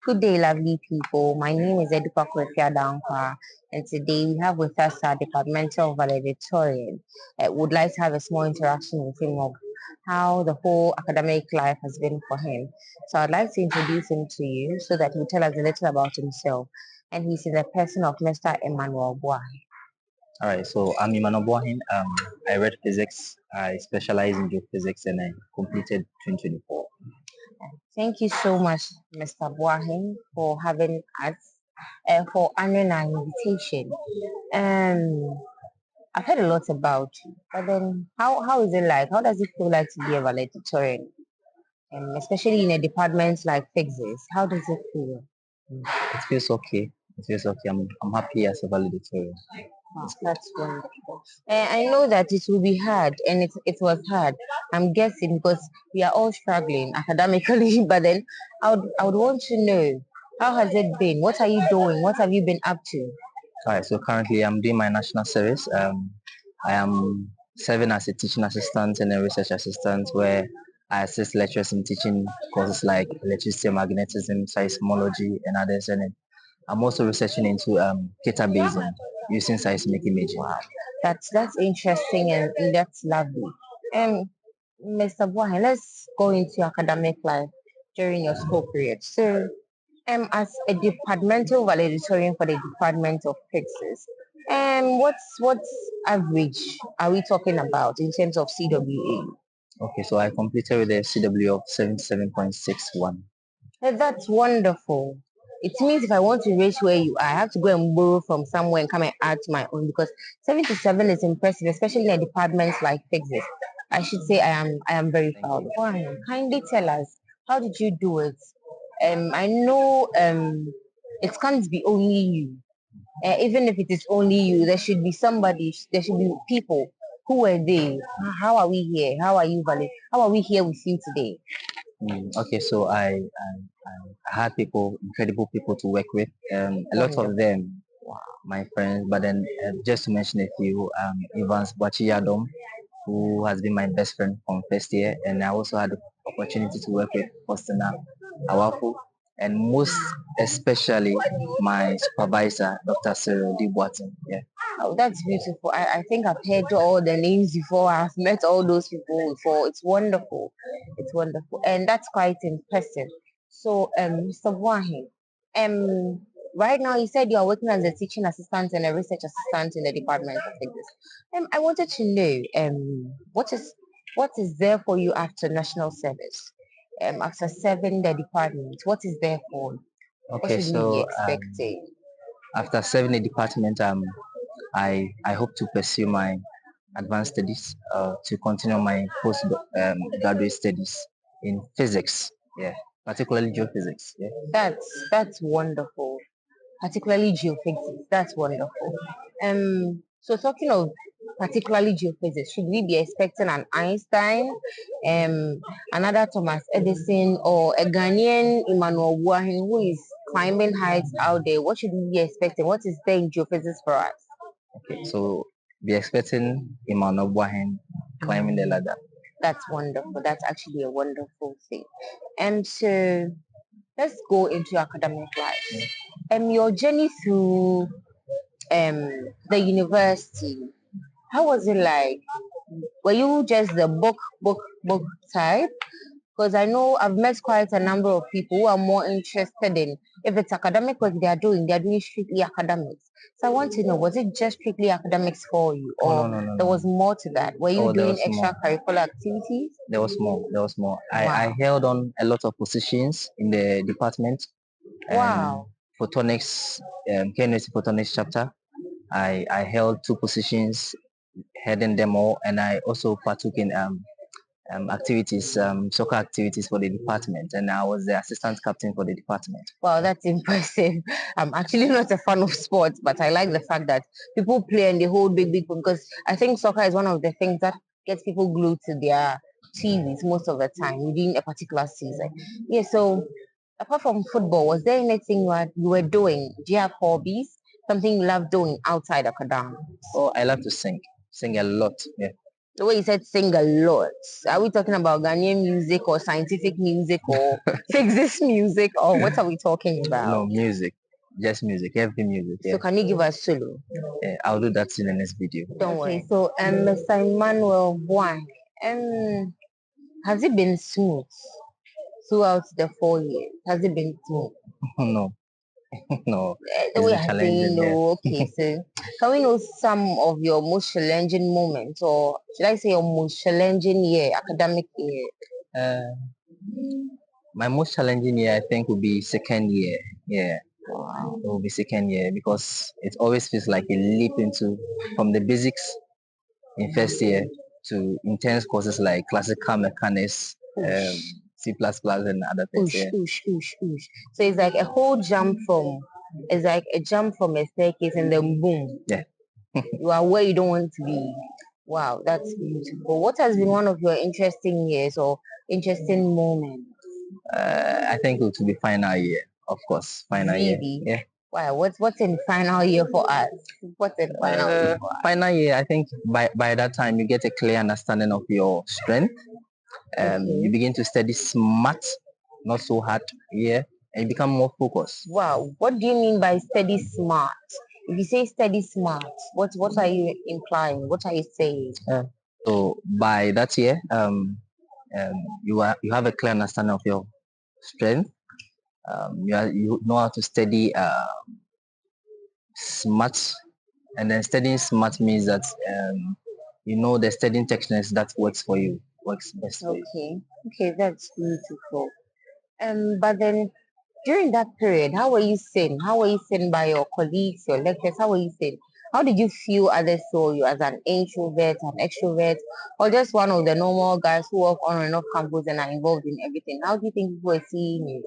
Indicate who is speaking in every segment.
Speaker 1: Good day, lovely people. My name is Adu Pako, Afia Adu Pako, and today we have with us our departmental valedictorian. Would like to have a small interaction with him of how the whole academic life has been for him. So I'd like to introduce him to you so that he will tell us a little about himself. And he's in the person of Mr. Emmanuel Boahen.
Speaker 2: All right, so I'm Emmanuel Boahen. I read physics. I specialize in geophysics and I completed 2024.
Speaker 1: Thank you so much, Mr. Boahen, for having us, for honoring our invitation. I've heard a lot about you, but then how is it like? How does it feel like to be a valedictorian? Especially in a department like physics, how does it feel?
Speaker 2: It feels okay. It feels okay. I'm happy as a valedictorian.
Speaker 1: Wow, that's wonderful. I know that it will be hard, and it was hard. I'm guessing because we are all struggling academically. But then I would want to know, how has it been? What are you doing? What have you been up to?
Speaker 2: All right, so currently I'm doing my national service. I am serving as a teaching assistant and a research assistant where I assist lecturers in teaching courses like electricity, magnetism, seismology, and others. And I'm also researching into database and using seismic imaging.
Speaker 1: Wow, that's interesting and that's lovely. Mr. Boahen, let's go into academic life during your school period. So, as a departmental valedictorian for the Department of Physics, what's average are we talking about in terms of CWA?
Speaker 2: Okay, so I completed with a CW of 77.61.
Speaker 1: That's wonderful. It means if I want to reach where you are, I have to go and borrow from somewhere and come and add to my own because 77 is impressive, especially in a department like physics. I should say I am very proud. Why? Kindly tell us, how did you do it? I know it can't be only you. Even if it is only you, there should be somebody, there should be people. Who were they? How are we here? How are you, Valley? How are we here with you today?
Speaker 2: Okay, so I had people, incredible people to work with. A lot of them, my friends, but then just to mention a few, Evans Bachiyadom, who has been my best friend from first year, and I also had the opportunity to work with Faustina Awafu, and most especially my supervisor, Dr. Cyril D. Boatin. Yeah.
Speaker 1: Oh, that's beautiful. I think I've heard all the names before. I've met all those people before. It's wonderful. It's wonderful. And that's quite impressive. So, Mr. Boahen, right now you said you're working as a teaching assistant and a research assistant in the Department of Physics. I wanted to know, what is there for you after national service? After serving the department, what is there for you? What
Speaker 2: Okay,
Speaker 1: should we be
Speaker 2: so
Speaker 1: expecting?
Speaker 2: after serving the department, I hope to pursue my advanced studies to continue my post graduate studies in physics. Yeah, particularly geophysics. Yeah.
Speaker 1: That's wonderful. Particularly geophysics. That's wonderful. So talking of particularly geophysics, should we be expecting an Einstein, another Thomas Edison, or a Ghanaian Emmanuel Boahen who is climbing heights out there? What should we be expecting? What is there in geophysics for us?
Speaker 2: Okay, so be expecting Emmanuel Boahen climbing the ladder.
Speaker 1: That's wonderful. That's actually a wonderful thing. And so let's go into academic life. Your journey through the university, how was it like? Were you just the book type? Because I know I've met quite a number of people who are more interested in if it's academic work they are doing strictly academics. So I want to know, was it just strictly academics for you,
Speaker 2: Oh,
Speaker 1: or
Speaker 2: no,
Speaker 1: there
Speaker 2: no.
Speaker 1: was more to that? Were you
Speaker 2: Oh, there
Speaker 1: doing
Speaker 2: was more.
Speaker 1: extracurricular activities?
Speaker 2: There was more. There was more. I
Speaker 1: Wow.
Speaker 2: held on a lot of positions in the department.
Speaker 1: Wow.
Speaker 2: Photonics, KNUST Photonics chapter. I held two positions, heading them all, and I also partook in activities, soccer activities for the department, and I was the assistant captain for the department.
Speaker 1: Wow, that's impressive. I'm actually not a fan of sports, but I like the fact that people play and they hold big because I think soccer is one of the things that gets people glued to their TVs most of the time within a particular season. Yeah, so apart from football, was there anything you were doing? Do you have hobbies? Something you love doing outside academia?
Speaker 2: Oh, I love to sing a lot. Yeah.
Speaker 1: The way you said sing a lot. Are we talking about Ghanaian music or scientific music or physics music or what are we talking about?
Speaker 2: No, music. Just music. Every music.
Speaker 1: So can you give us solo?
Speaker 2: I'll do that in the next video.
Speaker 1: Don't worry. So Mr. Emmanuel Boahen, has it been smooth throughout the 4 years? Has it been smooth?
Speaker 2: No. No.
Speaker 1: The
Speaker 2: It's
Speaker 1: way
Speaker 2: been
Speaker 1: I say
Speaker 2: challenging.
Speaker 1: no, okay, so can we know some of your most challenging moments, or should I say your most challenging year, academic year?
Speaker 2: My most challenging year, I think, would be second year. Yeah,
Speaker 1: Wow.
Speaker 2: it will be second year because it always feels like a leap into from the basics in first year to intense courses like classical mechanics, C++, and other things. Yeah.
Speaker 1: So it's like a whole jump from, it's like a jump from a staircase and then boom.
Speaker 2: Yeah.
Speaker 1: You are where you don't want to be. Wow, that's beautiful. What has been one of your interesting years or interesting moments?
Speaker 2: I think it will be final year, of course. Final year. Yeah.
Speaker 1: Wow, what's in final year for us? What's in final year for us?
Speaker 2: Final year, I think by that time you get a clear understanding of your strength. You begin to study smart, not so hard. Yeah, and you become more focused.
Speaker 1: Wow, what do you mean by study smart? If you say study smart, what are you implying? What are you saying?
Speaker 2: So by that year, you have a clear understanding of your strength. You know how to study smart, and then studying smart means that you know the studying techniques that works for you, works best for you.
Speaker 1: Okay, that's beautiful. But then during that period, how were you seen? How were you seen by your colleagues, your lecturers? How were you seen? How did you feel others saw you as an introvert, an extrovert, or just one of the normal guys who work on and off campus and are involved in everything? How do you think people were seeing you?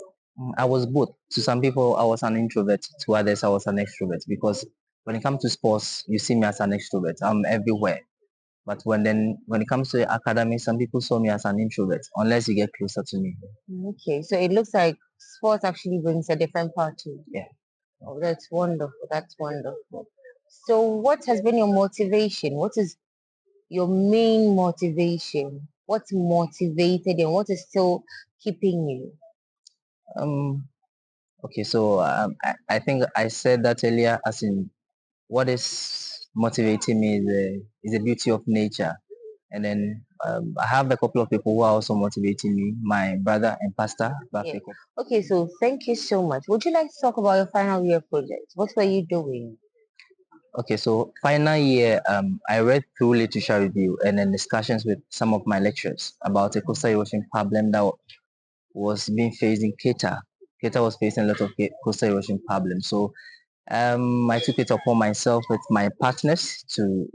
Speaker 2: I was both. To some people, I was an introvert. To others, I was an extrovert because when it comes to sports, you see me as an extrovert. I'm everywhere. But when it comes to academics, some people saw me as an introvert unless you get closer to me.
Speaker 1: Okay, so it looks like sports actually brings a different part to you.
Speaker 2: Yeah.
Speaker 1: Oh, that's wonderful. That's wonderful. So what has been your motivation? What is your main motivation? What's motivated and what is still keeping you?
Speaker 2: Okay, so I think I said that earlier, as in what is motivating me is the beauty of nature. And then I have a couple of people who are also motivating me, my brother and pastor.
Speaker 1: Yeah. Okay, so thank you so much. Would you like to talk about your final year project? What were you doing?
Speaker 2: Okay, so final year, I read through literature review and then discussions with some of my lecturers about a coastal erosion problem that was being faced in Keta. Keta was facing a lot of coastal erosion problems. So I took it upon myself with my partners to,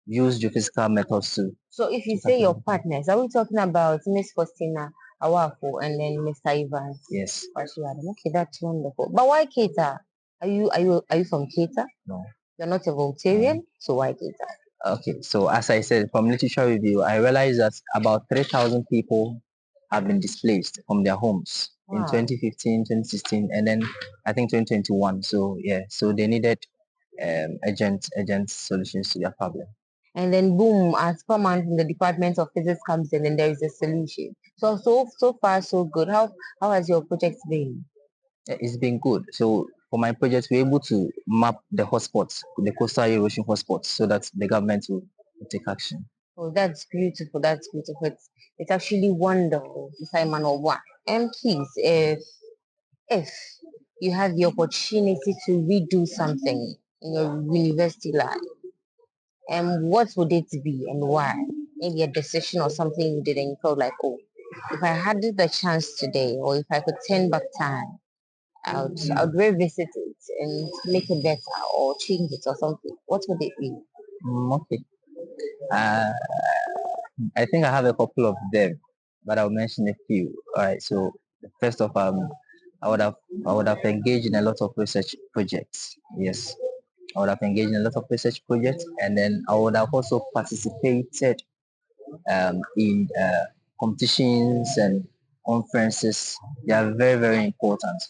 Speaker 2: use geophysical methods to.
Speaker 1: So if you say your partners, are we talking about Miss Faustina Awafo and then Mr. Evans?
Speaker 2: Yes.
Speaker 1: Okay, that's wonderful. But why Keta? Are you from Keta?
Speaker 2: No.
Speaker 1: You're not a Voltarian, so why Keta?
Speaker 2: Okay, so as I said, from literature review, I realized that about 3,000 people have been displaced from their homes in 2015, 2016, and then I think 2021. So yeah, so they needed urgent solutions to their problem.
Speaker 1: And then boom, as someone from the Department of Physics comes in and there is a solution. So far so good. How has your project been?
Speaker 2: It's been good. So for my project, we're able to map the hotspots, the coastal erosion hotspots, so that the government will take action.
Speaker 1: Oh, that's beautiful. That's beautiful. It's actually wonderful. Mr. Emmanuel Boahen. And please, if you have the opportunity to redo something in your university life, what would it be and why? Maybe a decision or something you did and you felt like, oh, if I had the chance today, or if I could turn back time, I would revisit it and make it better or change it or something. What would it be?
Speaker 2: Okay. I think I have a couple of them, but I'll mention a few. All right. So first off, I would have engaged in a lot of research projects. Yes, I would have engaged in a lot of research projects, and then I would have also participated in competitions and conferences. They are very, very important.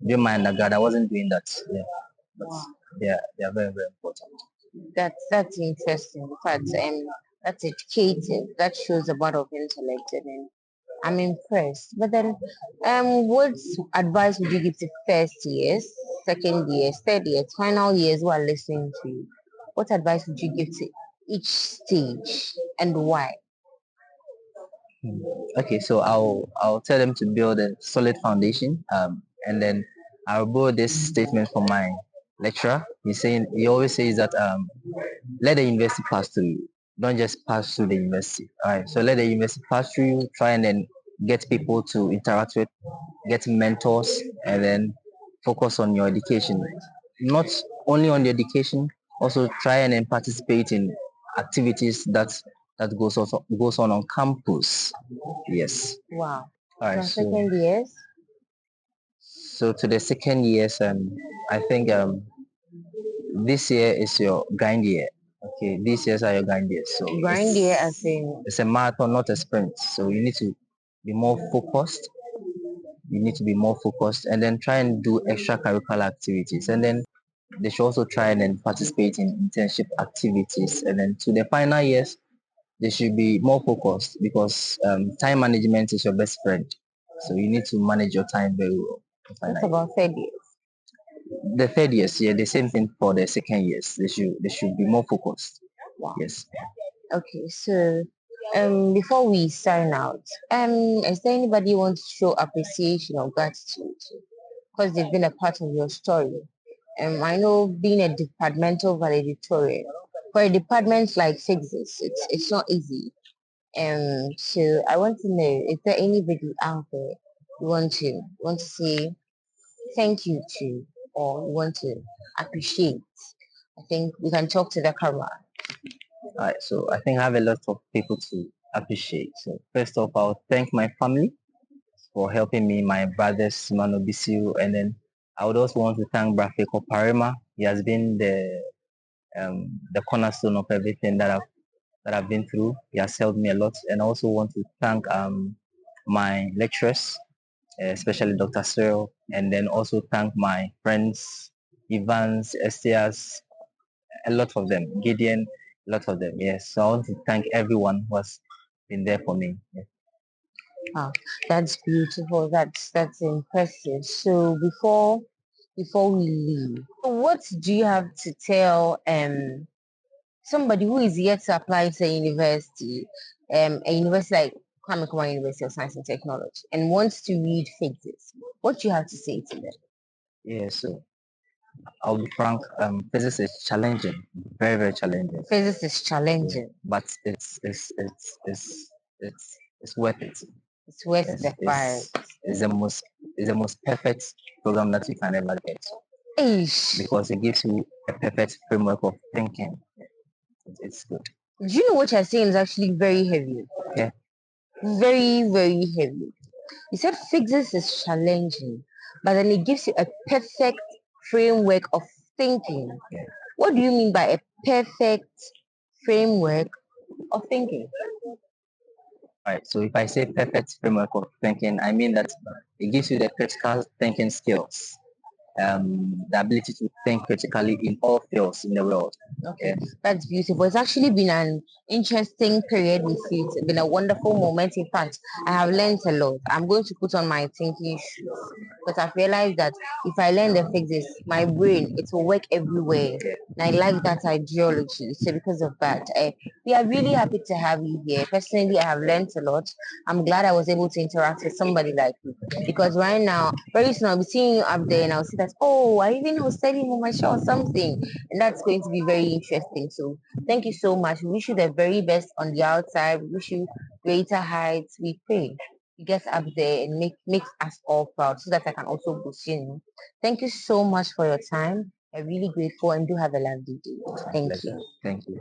Speaker 2: During my undergrad, I wasn't doing that. Yeah, but they are very, very important.
Speaker 1: That's interesting. In fact, That's educative. That shows a lot of intellect, and then I'm impressed. But then, what advice would you give to first years, second years, third years, final years who are listening to you? What advice would you give to each stage and why?
Speaker 2: Hmm. Okay, so I'll tell them to build a solid foundation, and then I'll borrow this statement from my lecturer. He always says that let the university pass through you. Don't just pass through the university. All right. So let the university pass through you. Try and then get people to interact with, get mentors, and then focus on your education. Not only on the education, also try and then participate in activities that goes on campus. Yes.
Speaker 1: Wow.
Speaker 2: All right.
Speaker 1: So
Speaker 2: So
Speaker 1: second years,
Speaker 2: to the second years, I think this year is your grind year. Okay, these years are your grind years. So
Speaker 1: grind year as in
Speaker 2: it's a marathon, not a sprint. So you need to be more focused. You need to be more focused and then try and do extracurricular activities. And then they should also try and then participate in internship activities. And then to the final years, they should be more focused because time management is your best friend. So you need to manage your time very well.
Speaker 1: what about third years?
Speaker 2: The third years, yeah, the same thing for the second years. They should be more focused.
Speaker 1: Wow.
Speaker 2: Yes.
Speaker 1: Okay, so before we sign out, is there anybody who wants to show appreciation or gratitude because they've been a part of your story? I know being a departmental valedictorian for a department like physics, it's not easy. So I want to know, is there anybody out there you want to say thank you to, or you want to appreciate? I think we can talk to the camera.
Speaker 2: All right. So I think I have a lot of people to appreciate. So first off, I'll thank my family for helping me, my brothers, Mano Bisiu, and then I would also want to thank Brafeko Parema. He has been the cornerstone of everything that I've been through. He has helped me a lot, and I also want to thank my lecturers, especially Dr. Cyril, and then also thank my friends, Evans, Estias, a lot of them, Gideon, a lot of them. Yes. So I want to thank everyone who has been there for me. Yes.
Speaker 1: Wow, that's beautiful. That's impressive. So before we leave, what do you have to tell somebody who is yet to apply to a university, a university like Kwame Nkrumah University of Science and Technology, and wants to read physics? What do you have to say to them?
Speaker 2: Yeah. So I'll be frank. Physics is challenging, very very challenging.
Speaker 1: Physics is
Speaker 2: Yeah.
Speaker 1: challenging.
Speaker 2: But it's worth it.
Speaker 1: It's worth
Speaker 2: Yes,
Speaker 1: the fight.
Speaker 2: it's the most perfect program that you can ever get
Speaker 1: Ish.
Speaker 2: because it gives you a perfect framework of thinking. It's good.
Speaker 1: Do you know what you're saying is actually very heavy?
Speaker 2: Yeah.
Speaker 1: Very, very heavy. You said physics is challenging, but then it gives you a perfect framework of thinking.
Speaker 2: Yeah.
Speaker 1: What do you mean by a perfect framework of thinking?
Speaker 2: Right. So if I say perfect framework of thinking, I mean that it gives you the critical thinking skills, the ability to think critically in all fields in the world.
Speaker 1: Okay,
Speaker 2: Yeah.
Speaker 1: that's beautiful. It's actually been an interesting period with you. It's been a wonderful moment. In fact, I have learned a lot. I'm going to put on my thinking shoes because I've realized that if I learn the physics, my brain it will work everywhere. And I like that ideology. So because of that, we are really happy to have you here. Personally, I have learned a lot. I'm glad I was able to interact with somebody like you because right now, very soon I'll be seeing you up there and I'll see that, oh, I even was studying on my show or something. And that's going to be very interesting. So thank you so much. We wish you the very best on the outside. We wish you greater heights. We pray you get up there and make us all proud so that I can also boost you. Thank you so much for your time. I'm really grateful and do have a lovely day. Thank
Speaker 2: Pleasure.
Speaker 1: you.
Speaker 2: Thank you.